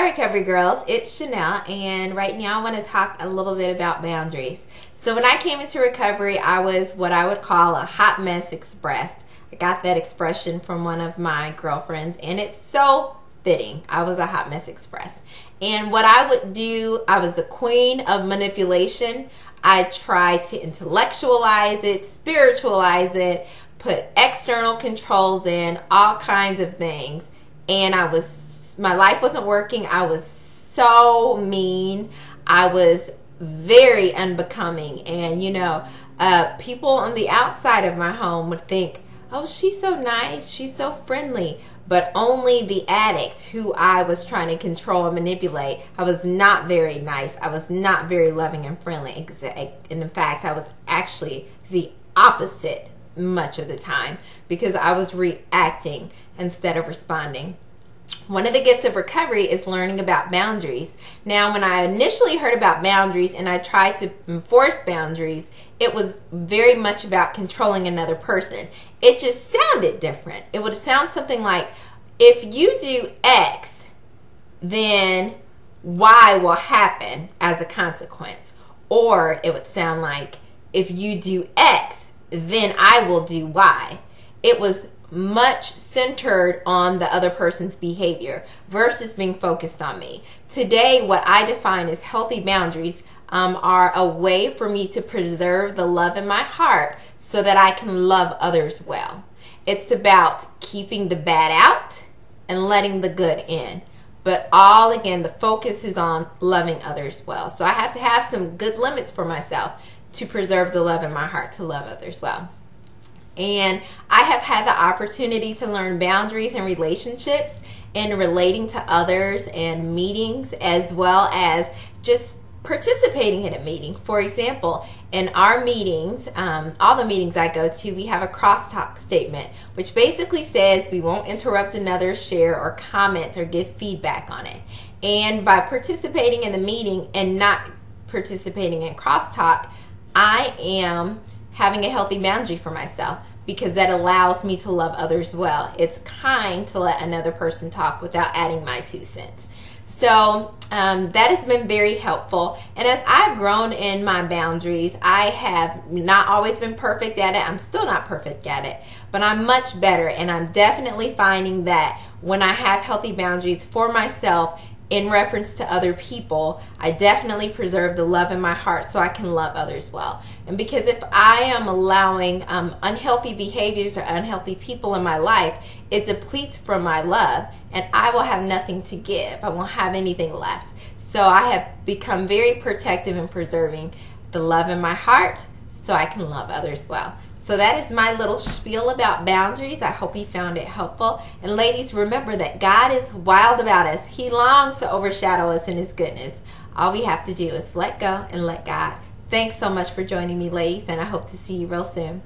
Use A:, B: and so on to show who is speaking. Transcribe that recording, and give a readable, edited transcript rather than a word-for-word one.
A: Hi Recovery Girls, it's Chenille, and right now I want to talk a little bit about boundaries. So when I came into recovery, I was what I would call a hot mess express. I got that expression from one of my girlfriends, and it's so fitting. I was a hot mess express. And what I would do, I was the queen of manipulation. I tried to intellectualize it, spiritualize it, put external controls in, all kinds of things. And my life wasn't working. I was so mean. I was very unbecoming. And, people on the outside of my home would think, oh, she's so nice. She's so friendly. But only the addict who I was trying to control and manipulate, I was not very nice. I was not very loving and friendly. And in fact, I was actually the opposite much of the time because I was reacting instead of responding. One of the gifts of recovery is learning about boundaries. Now, when I initially heard about boundaries and I tried to enforce boundaries, it was very much about controlling another person. It just sounded different. It would sound something like, if you do X, then Y will happen as a consequence. Or it would sound like, if you do X, then I will do Y. It was much centered on the other person's behavior versus being focused on me. Today, what I define as healthy boundaries are a way for me to preserve the love in my heart so that I can love others well. It's about keeping the bad out and letting the good in. But again, the focus is on loving others well. So I have to have some good limits for myself to preserve the love in my heart to love others well. And I have had the opportunity to learn boundaries in relationships and relating to others and meetings, as well as just participating in a meeting. For example, in our meetings, all the meetings I go to, we have a crosstalk statement, which basically says we won't interrupt another's share or comment or give feedback on it. And by participating in the meeting and not participating in crosstalk, I am having a healthy boundary for myself because that allows me to love others well. It's kind to let another person talk without adding my 2 cents. So that has been very helpful. And as I've grown in my boundaries, I have not always been perfect at it. I'm still not perfect at it, but I'm much better. And I'm definitely finding that when I have healthy boundaries for myself, in reference to other people, I definitely preserve the love in my heart so I can love others well. And because if I am allowing unhealthy behaviors or unhealthy people in my life, it depletes from my love and I will have nothing to give. I won't have anything left. So I have become very protective in preserving the love in my heart so I can love others well. So that is my little spiel about boundaries. I hope you found it helpful. And ladies, remember that God is wild about us. He longs to overshadow us in His goodness. All we have to do is let go and let God. Thanks so much for joining me, ladies, and I hope to see you real soon.